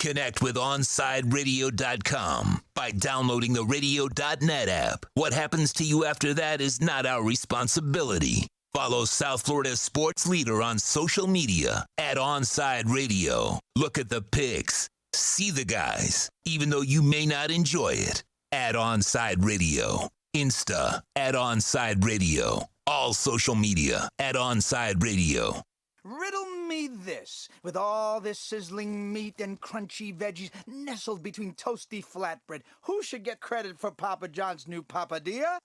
Connect with OnSideRadio.com by downloading the Radio.net app. What happens to you after that is not our responsibility. Follow South Florida's sports leader on social media at Onside Radio. Look at the pics. See the guys, even though you may not enjoy it. At Onside Radio. Insta at Onside Radio. All social media at Onside Radio. Riddle me this. With all this sizzling meat and crunchy veggies nestled between toasty flatbread, who should get credit for Papa John's new papadilla?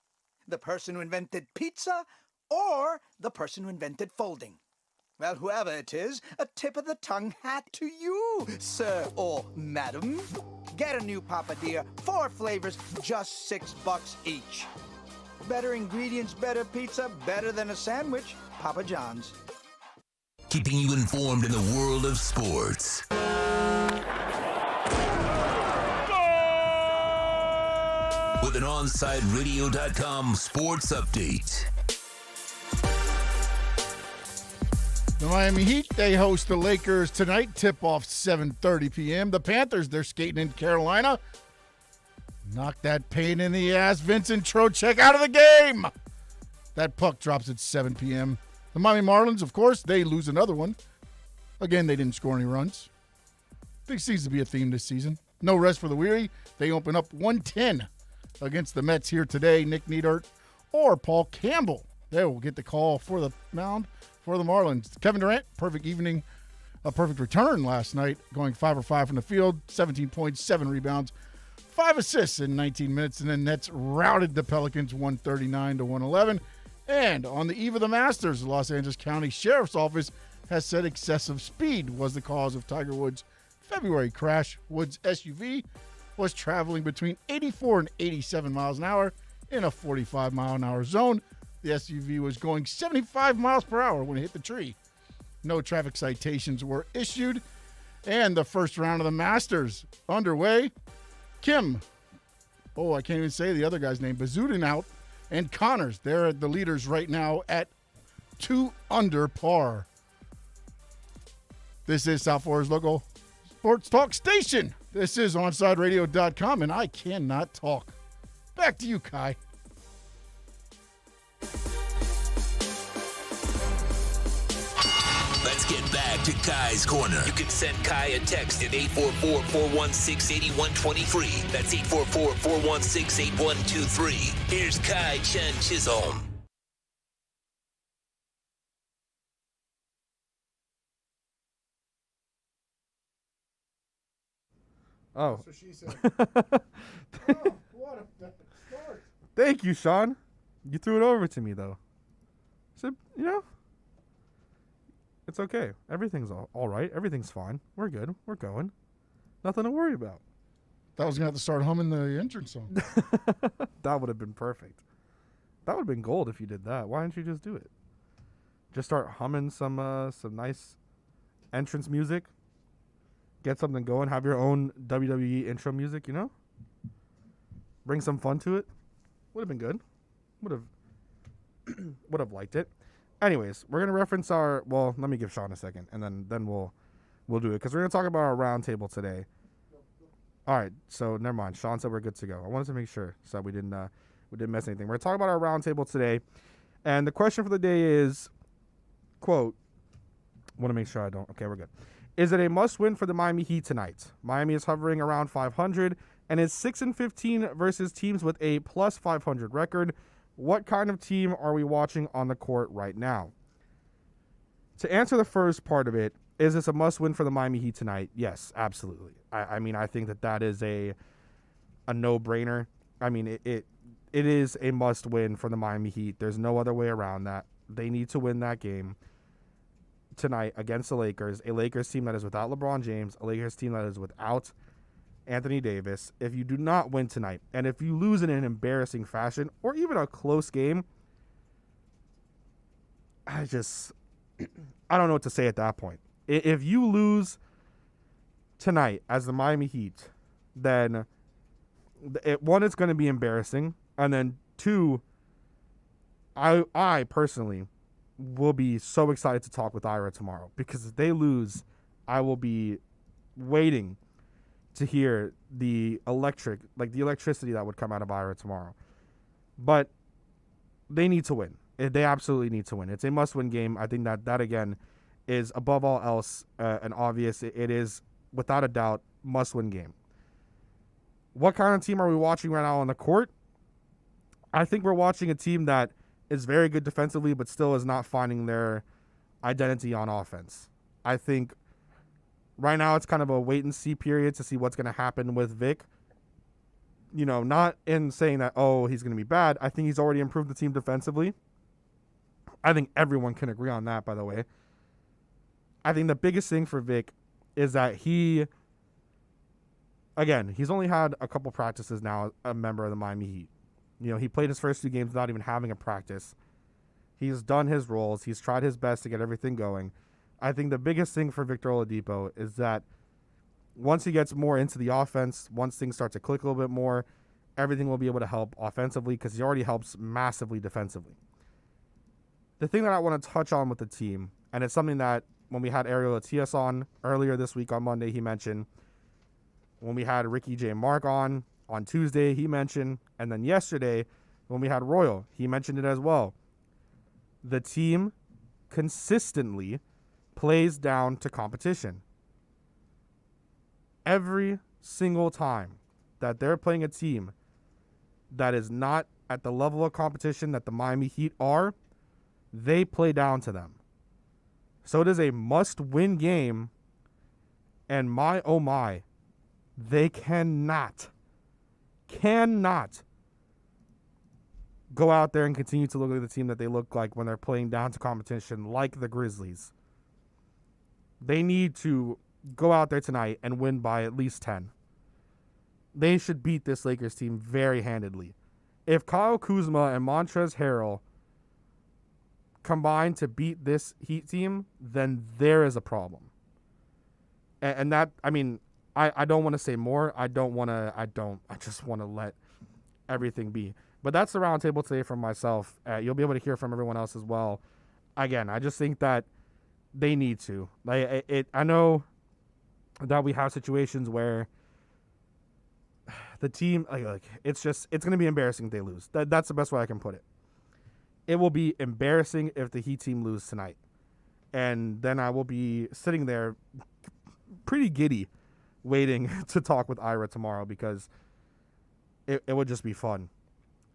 The person who invented pizza or the person who invented folding? Well, whoever it is, a tip of the tongue hat to you, sir or madam. Get a new papadilla, 4 flavors, just $6 each. Better ingredients, better pizza, better than a sandwich. Papa John's. Keeping you informed in the world of sports. With an OnSideRadio.com sports update. The Miami Heat, they host the Lakers tonight. Tip-off 7:30 p.m. The Panthers, they're skating in Carolina. Knock that pain in the ass, Vincent Trocheck, out of the game. That puck drops at 7 p.m. The Miami Marlins, of course, they lose another one. Again, they didn't score any runs. This seems to be a theme this season. No rest for the weary. They open up 110 against the Mets here today. Nick Neidhart or Paul Campbell, they will get the call for the mound for the Marlins. Kevin Durant, perfect evening, a perfect return last night, going 5 for 5 from the field, 17 points, 7 rebounds, 5 assists in 19 minutes, and then Nets routed the Pelicans 139-111. And on the eve of the Masters, the Los Angeles County Sheriff's Office has said excessive speed was the cause of Tiger Woods' February crash. Woods' SUV was traveling between 84 and 87 miles an hour in a 45-mile-an-hour zone. The SUV was going 75 miles per hour when it hit the tree. No traffic citations were issued. And the first round of the Masters underway. Kim, I can't even say the other guy's name, Bazudin and Connors, they're the leaders right now at 2 under par. This is South Florida's local sports talk station. This is OnSideRadio.com, and I cannot talk. Back to you, Kai. Let's get back to Kai's Corner. You can send Kai a text at 844-416-8123. That's 844-416-8123. Here's Kai Chen Chisholm. Oh. That's what she said. What a start. Thank you, Sean. You threw it over to me, though. So, it's okay. Everything's all right. Everything's fine. We're good. We're going. Nothing to worry about. That was going to have to start humming the entrance song. That would have been perfect. That would have been gold if you did that. Why didn't you just do it? Just start humming some nice entrance music. Get something going. Have your own WWE intro music, Bring some fun to it. Would have been good. Would have liked it. Anyways, we're gonna reference let me give Sean a second, and then we'll do it because we're gonna talk about our roundtable today. All right, so never mind. Sean said we're good to go. I wanted to make sure so we didn't miss anything. We're gonna talk about our roundtable today, and the question for the day is, quote, want to make sure I don't. Okay, we're good. Is it a must-win for the Miami Heat tonight? Miami is hovering around 500 and is 6-15 versus teams with a plus 500 record. What kind of team are we watching on the court right now? To answer the first part of it, is this a must-win for the Miami Heat tonight? Yes, absolutely. I mean, I think that is a no-brainer. I mean, it is a must-win for the Miami Heat. There's no other way around that. They need to win that game tonight against the Lakers, a Lakers team that is without LeBron James, a Lakers team that is without Anthony Davis, if you do not win tonight, and if you lose in an embarrassing fashion or even a close game, I don't know what to say at that point. If you lose tonight as the Miami Heat, then one, it's going to be embarrassing, and then two, I personally will be so excited to talk with Ira tomorrow, because if they lose, I will be waiting to hear the electricity that would come out of Ira tomorrow. But they need to win. They absolutely need to win. It's a must-win game. I think that again is above all else an obvious. It is without a doubt must-win game. What kind of team are we watching right now on the court? I think we're watching a team that is very good defensively, but still is not finding their identity on offense. I think right now it's kind of a wait-and-see period to see what's going to happen with Vic. You know, not in saying that, oh, he's going to be bad. I think he's already improved the team defensively. I think everyone can agree on that, by the way. I think the biggest thing for Vic is that he's only had a couple practices now, a member of the Miami Heat. You know, he played his first 2 games without even having a practice. He's done his roles. He's tried his best to get everything going. I think the biggest thing for Victor Oladipo is that once he gets more into the offense, once things start to click a little bit more, everything will be able to help offensively, because he already helps massively defensively. The thing that I want to touch on with the team, and it's something that when we had Ariel Atias on earlier this week on Monday, he mentioned. When we had Ricky J. Mark on Tuesday, he mentioned. And then yesterday, when we had Royal, he mentioned it as well. The team consistently plays down to competition. Every single time that they're playing a team that is not at the level of competition that the Miami Heat are, they play down to them. So it is a must-win game, and my, oh my, they cannot go out there and continue to look like the team that they look like when they're playing down to competition like the Grizzlies. They need to go out there tonight and win by at least 10. They should beat this Lakers team very handedly. If Kyle Kuzma and Montrezl Harrell combine to beat this Heat team, then there is a problem. And that, I mean, I don't want to say more. I just want to let everything be. But that's the roundtable today from myself. You'll be able to hear from everyone else as well. Again, I just think that they need to. I know that we have situations where the team, it's going to be embarrassing if they lose. That's the best way I can put it. It will be embarrassing if the Heat team lose tonight. And then I will be sitting there pretty giddy waiting to talk with Ira tomorrow, because it would just be fun.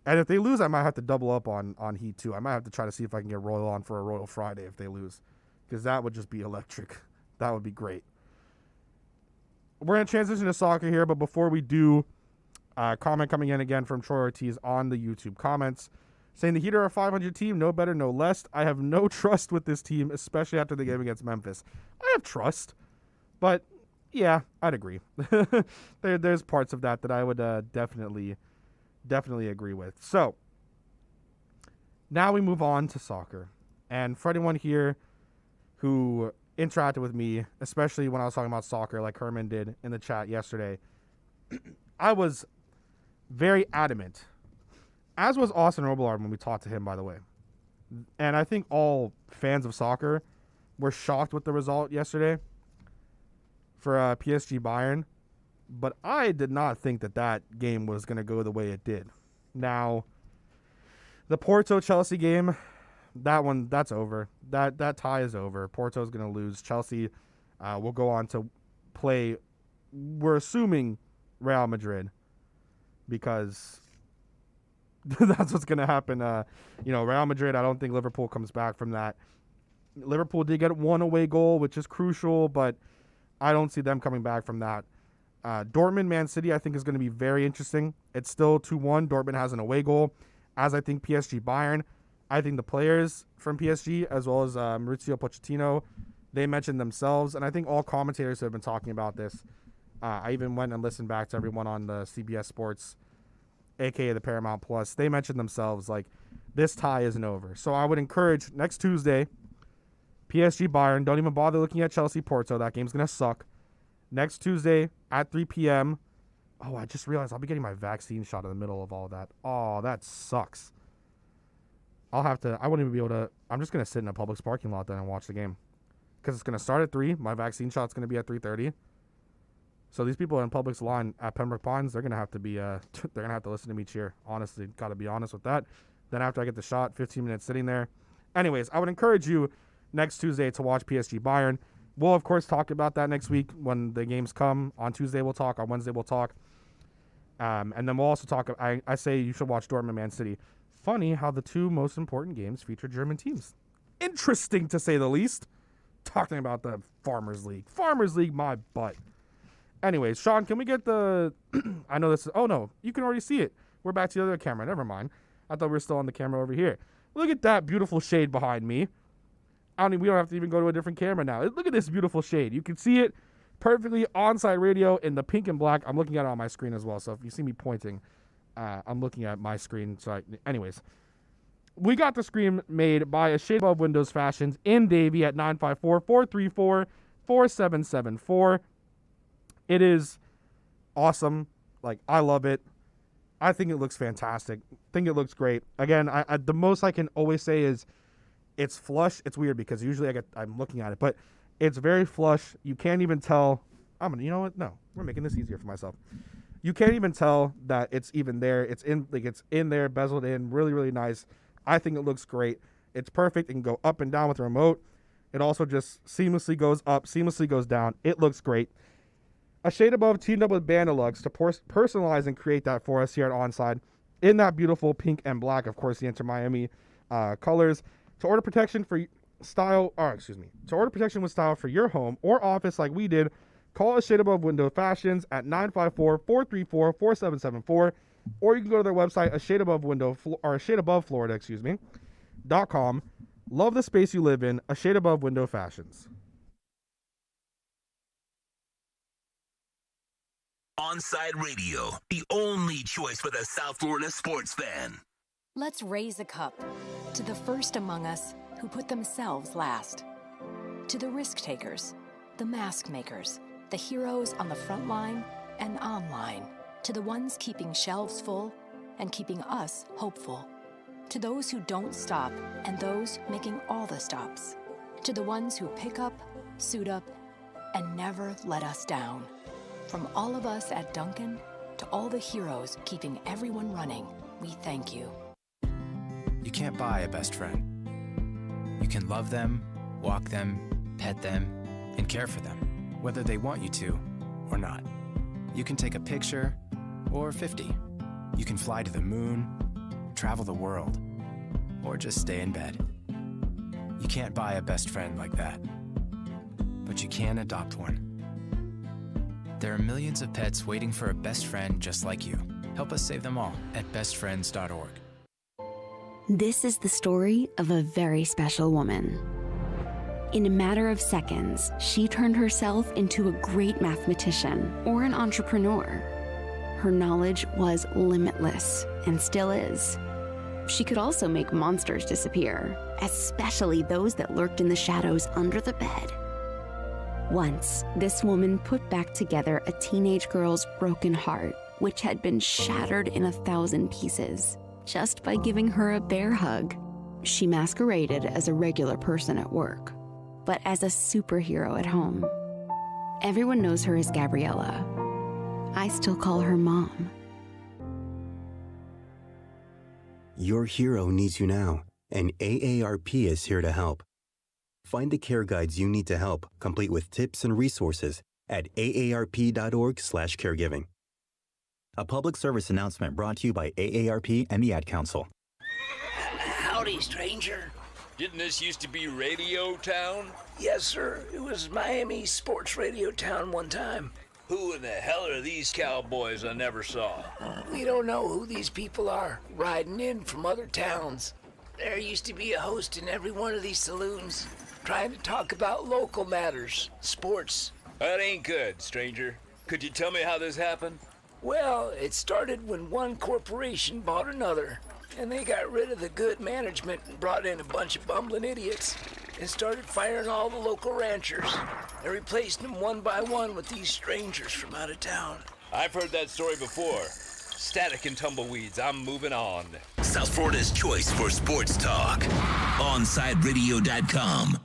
And if they lose, I might have to double up on Heat too. I might have to try to see if I can get Royal on for a Royal Friday if they lose, because that would just be electric. That would be great. We're going to transition to soccer here, but before we do, comment coming in again from Troy Ortiz on the YouTube comments, saying the Heat are a 500 team, no better, no less. I have no trust with this team, especially after the game against Memphis. I have trust, but yeah, I'd agree. There's parts of that I would definitely agree with. So now we move on to soccer. And for anyone here who interacted with me, especially when I was talking about soccer like Herman did in the chat yesterday, I was very adamant, as was Austin Robillard when we talked to him, by the way. And I think all fans of soccer were shocked with the result yesterday for PSG Bayern. But I did not think that game was going to go the way it did. Now, the Porto-Chelsea game, that's over. That tie is over. Porto's going to lose. Chelsea will go on to play, we're assuming, Real Madrid, because that's what's going to happen. Real Madrid, I don't think Liverpool comes back from that. Liverpool did get one away goal, which is crucial, but I don't see them coming back from that. Dortmund, Man City, I think is going to be very interesting. It's still 2-1. Dortmund has an away goal, as I think PSG Bayern. I think the players from PSG, as well as Mauricio Pochettino, They mentioned themselves, and I think all commentators have been talking about this. I even went and listened back to everyone on the CBS Sports, aka the Paramount Plus. They mentioned themselves like this tie isn't over. So I would encourage next Tuesday, PSG Bayern. Don't even bother looking at Chelsea Porto. That game's gonna suck. Next Tuesday at 3 p.m. Oh, I just realized I'll be getting my vaccine shot in the middle of all that. Oh, that sucks. I wouldn't even be able to. I'm just gonna sit in a Publix parking lot then and watch the game, because it's gonna start at 3. My vaccine shot's gonna be at 3:30. So these people in Publix line at Pembroke Pines, they're gonna have to be they're gonna have to listen to me cheer. Honestly, gotta be honest with that. Then after I get the shot, 15 minutes sitting there. Anyways, I would encourage you next Tuesday to watch PSG Bayern. We'll of course talk about that next week when the games come. On Tuesday we'll talk. On Wednesday we'll talk. And then we'll also talk. I say you should watch Dortmund Man City. Funny how the two most important games feature German teams. Interesting to say the least. Talking about the Farmers League. Farmers League, my butt. Anyways, Sean, can we get the... I know this is... Oh, no. You can already see it. We're back to the other camera. Never mind. I thought we were still on the camera over here. Look at that beautiful shade behind me. We don't have to even go to a different camera now. Look at this beautiful shade. You can see it perfectly. Onside Radio in the pink and black. I'm looking at it on my screen as well. So if you see me pointing, I'm looking at my screen. Anyways, we got the screen made by A Shade Above Windows Fashions in Davie at 954-434-4774. It is awesome. Like, I love it. I think it looks fantastic. I think it looks great. Again, the most I can always say is it's flush. It's weird because usually I'm looking at it, but it's very flush. You can't even tell. You know what? No, we're making this easier for myself. You can't even tell that it's even there. It's in there, bezeled in, really, really nice. I think it looks great. It's perfect. It can go up and down with the remote. It also just seamlessly goes up, seamlessly goes down. It looks great. A Shade Above teamed up with Bandalugs to personalize and create that for us here at Onside in that beautiful pink and black, of course, the Inter Miami colors. To order protection with style for your home or office like we did, call A Shade Above Window Fashions at 954-434-4774, or you can go to their website, AShadeAboveFlorida.com. Love the space you live in. A Shade Above Window Fashions. Onside Radio, the only choice for the South Florida sports fan. Let's raise a cup to the first among us who put themselves last. To the risk takers, the mask makers, the heroes on the front line and online. To the ones keeping shelves full and keeping us hopeful. To those who don't stop and those making all the stops. To the ones who pick up, suit up, and never let us down. From all of us at Duncan to all the heroes keeping everyone running, we thank you. You can't buy a best friend. You can love them, walk them, pet them, and care for them, whether they want you to or not. You can take a picture or 50. You can fly to the moon, travel the world, or just stay in bed. You can't buy a best friend like that, but you can adopt one. There are millions of pets waiting for a best friend just like you. Help us save them all at bestfriends.org. This is the story of a very special woman. In a matter of seconds, she turned herself into a great mathematician or an entrepreneur. Her knowledge was limitless and still is. She could also make monsters disappear, especially those that lurked in the shadows under the bed. Once, this woman put back together a teenage girl's broken heart, which had been shattered in 1,000 pieces, just by giving her a bear hug. She masqueraded as a regular person at work, but as a superhero at home. Everyone knows her as Gabriella. I still call her Mom. Your hero needs you now, and AARP is here to help. Find the care guides you need to help, complete with tips and resources at aarp.org/caregiving. A public service announcement brought to you by AARP and the Ad Council. Howdy, stranger. Didn't this used to be Radio Town? Yes, sir. It was Miami Sports Radio Town one time. Who in the hell are these cowboys I never saw? We don't know who these people are, riding in from other towns. There used to be a host in every one of these saloons. trying to talk about local matters, sports. That ain't good, stranger. Could you tell me how this happened? Well, it started when one corporation bought another, and they got rid of the good management and brought in a bunch of bumbling idiots and started firing all the local ranchers and replaced them one by one with these strangers from out of town. I've heard that story before. Static and tumbleweeds, I'm moving on. South Florida's choice for sports talk. OnSideRadio.com.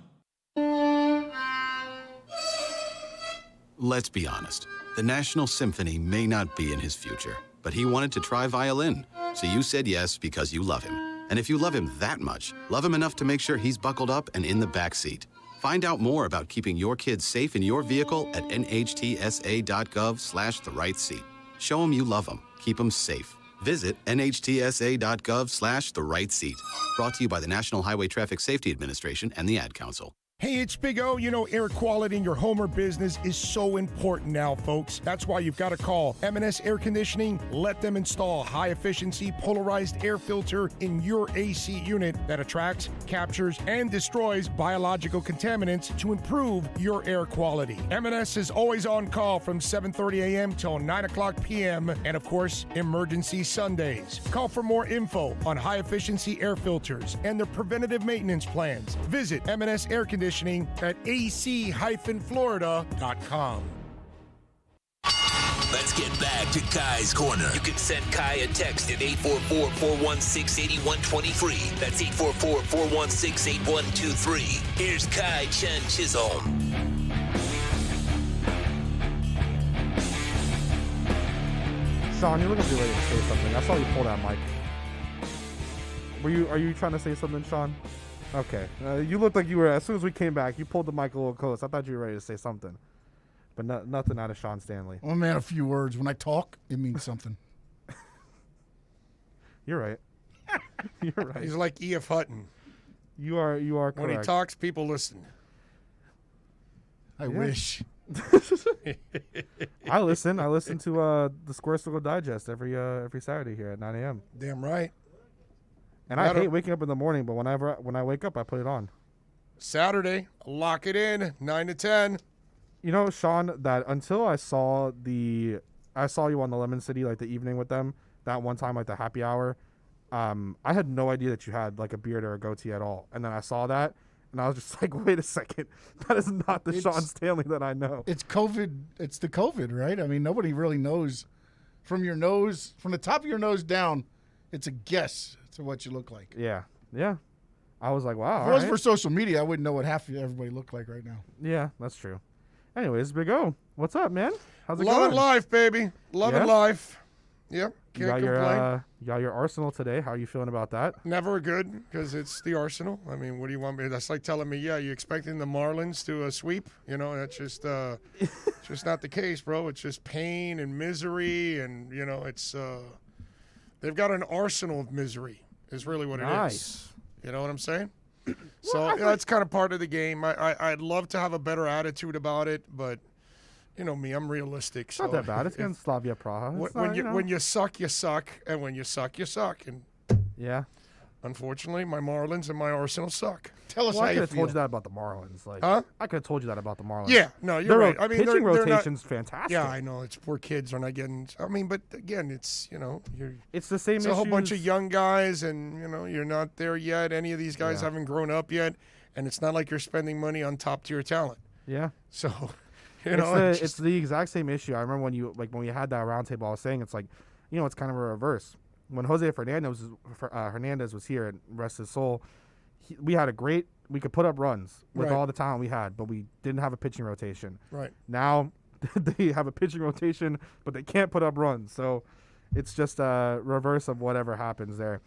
Let's be honest. The National Symphony may not be in his future, but he wanted to try violin. So you said yes because you love him. And if you love him that much, love him enough to make sure he's buckled up and in the back seat. Find out more about keeping your kids safe in your vehicle at nhtsa.gov/the-right-seat. Show him you love him. Keep him safe. Visit nhtsa.gov/the-right-seat. Brought to you by the National Highway Traffic Safety Administration and the Ad Council. Hey, it's Big O. You know, air quality in your home or business is so important now, folks. That's why you've got to call M&S Air Conditioning. Let them install high-efficiency polarized air filter in your AC unit that attracts, captures, and destroys biological contaminants to improve your air quality. M&S is always on call from 7:30 a.m. till 9 o'clock p.m. and, of course, emergency Sundays. Call for more info on high-efficiency air filters and their preventative maintenance plans. Visit M&S Air Conditioning at ac-florida.com. Let's get back to Kai's Corner. You can send Kai a text at 844-416-8123. That's 844-416-8123. Here's Kai Chen Chisholm. Sean, you look like you're ready to say something. I saw you pull that mic. Are you trying to say something, Sean? Okay. You looked like you were, as soon as we came back, you pulled the mic a little close. I thought you were ready to say something. But nothing out of Sean Stanley. Oh, man, a few words. When I talk, it means something. You're right. You're right. He's like E.F. Hutton. You are correct. When he talks, people listen. I wish. I listen to the Square Circle Digest every Saturday here at 9 a.m. Damn right. And I hate waking up in the morning, but when I wake up, I put it on. Saturday, lock it in, 9 to 10. You know, Sean, that until I saw you on the Lemon City, like the evening with them, that one time, like the happy hour, I had no idea that you had like a beard or a goatee at all. And then I saw that, and I was just like, wait a second, that is not the Sean Stanley that I know. It's COVID. It's the COVID, right? I mean, nobody really knows from the top of your nose down. It's a guess to what you look like. Yeah. I was like, wow. If it wasn't for social media, I wouldn't know what half of everybody looked like right now. Yeah, that's true. Anyways, Big O, what's up, man? How's it going? Loving life, baby. Loving life. Yep. Can't complain. You got your Arsenal today. How are you feeling about that? Never good, because it's the Arsenal. I mean, what do you want me? That's like telling me, you expecting the Marlins to sweep? You know, that's just just not the case, bro. It's just pain and misery, and it's they've got an arsenal of misery. Is really what it is. You know what I'm saying? So that's kind of part of the game. I'd love to have a better attitude about it, but you know me, I'm realistic. It's not that bad. It's against Slavia Praha. When you suck, you suck, and when you suck, you suck. And yeah, unfortunately, my Marlins and my Arsenal suck. Tell us how I you could have feel. told you that about the Marlins. Like, huh? I could have told you that about the Marlins. Yeah, no, you're right. I mean, pitching they're rotation's not, fantastic. Yeah, I know. It's poor kids are not getting. I mean, but again, it's it's the same. It's a whole bunch of young guys, and you're not there yet. Any of these guys haven't grown up yet, and it's not like you're spending money on top tier talent. Yeah. So, it's the exact same issue. I remember when we had that roundtable, I was saying it's like, it's kind of a reverse. When Jose Hernandez was here, and rest his soul, we could put up runs with all the talent we had, but we didn't have a pitching rotation. Right. Now they have a pitching rotation, but they can't put up runs. So it's just a reverse of whatever happens there.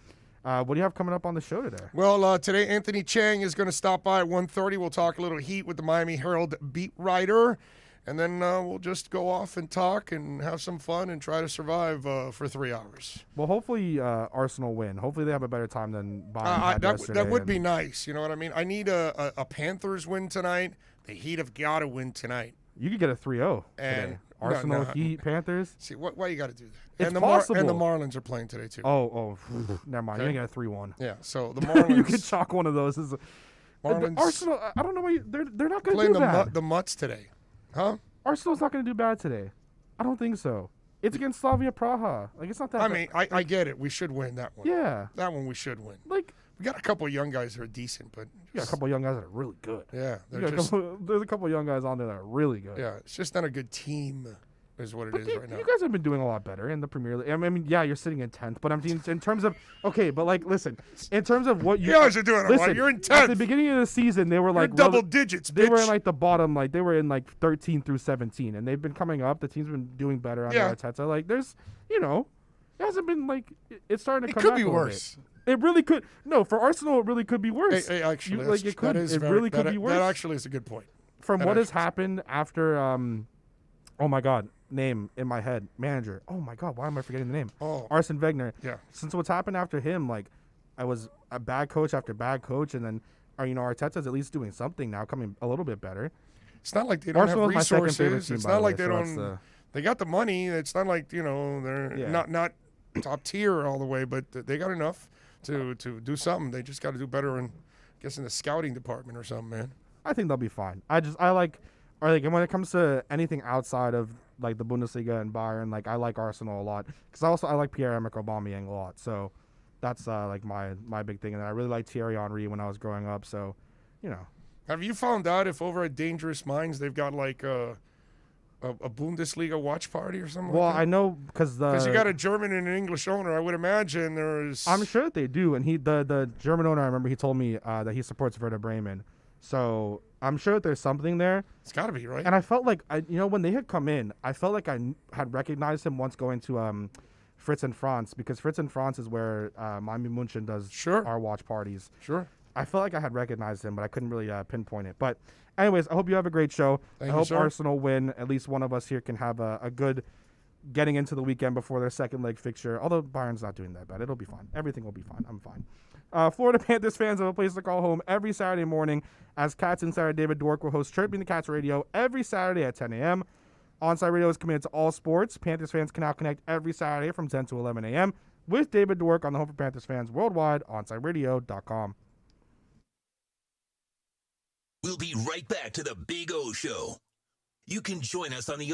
What do you have coming up on the show today? Well, today Anthony Chang is going to stop by at 1:30. We'll talk a little Heat with the Miami Herald beat writer. And then we'll just go off and talk and have some fun and try to survive for 3 hours. Well, hopefully Arsenal win. Hopefully they have a better time than Bayern had yesterday. That would be nice. You know what I mean? I need a Panthers win tonight. The Heat have got to win tonight. You could get a 3-0 and today. Arsenal, Heat, Panthers. See, why you got to do that? It's possible. And the Marlins are playing today, too. Oh, never mind. Okay. You're going to get a 3-1. Yeah, so the Marlins. You could chalk one of those. Marlins. Arsenal, I don't know why they're not going to playing do bad. the Mutts today, huh? Arsenal's not going to do bad today. I don't think so. It's against Slavia Praha. Like, it's not that I bad. mean, I get it. We should win that one. Yeah. That one we should win. Like, we got a couple of young guys that are decent, but you got a couple of young guys that are really good. Yeah, There's a couple of young guys on there that are really good. Yeah, it's just not a good team, is what it is right now. You guys have been doing a lot better in the Premier League. I mean, yeah, you're sitting in 10th, but I'm in terms of listen, in terms of what you guys are doing, all right. You're in 10th. At the beginning of the season, they were like double digits. They were in like the bottom, like they were in like 13 through 17, and they've been coming up. The team's been doing better under Arteta. Like, there's, it hasn't been like it's starting to come back. It could be worse. It really could. No, for Arsenal, it really could be worse. Hey, actually, it could. It really could be worse. That actually is a good point. From what has happened after, oh my God, name in my head, manager. Oh my God, why am I forgetting the name? Oh, Arsene Wenger. Yeah. Since what's happened after him, like, I was a bad coach after bad coach, and then, Arteta's at least doing something now, coming a little bit better. It's not like they don't Arsenal have is my second favorite resources. team, It's by not the like way, they so don't. They got the money. It's not like they're not top tier all the way, but they got enough to do something. They just got to do better in the scouting department or something, man. I think they'll be fine. I like when it comes to anything outside of like the Bundesliga and Bayern, like I like Arsenal a lot because I like Pierre-Emerick Aubameyang a lot. So that's like my big thing, and I really liked Thierry Henry when I was growing up. So, Have you found out if over at Dangerous Minds they've got like a Bundesliga watch party or something? Well, like that? I know because you got a German and an English owner. I would imagine there's. I'm sure that they do, and the German owner, I remember he told me that he supports Werder Bremen. So I'm sure that there's something there. It's got to be, right? And I felt like when they had come in, I felt like I had recognized him once going to Fritz in France, because Fritz in France is where Miami München does our watch parties. Sure. I felt like I had recognized him, but I couldn't really pinpoint it. But anyways, I hope you have a great show. I hope Arsenal win. At least one of us here can have a good getting into the weekend before their second leg fixture. Although Bayern's not doing that bad. It'll be fine. Everything will be fine. I'm fine. Florida Panthers fans have a place to call home every Saturday morning, as Cats insider David Dwork will host Chirping the Cats Radio every Saturday at 10 a.m. Onside Radio is committed to all sports. Panthers fans can now connect every Saturday from 10 to 11 a.m. with David Dwork on the home for Panthers fans worldwide, onsideradio.com. We'll be right back to the Big O Show. You can join us on the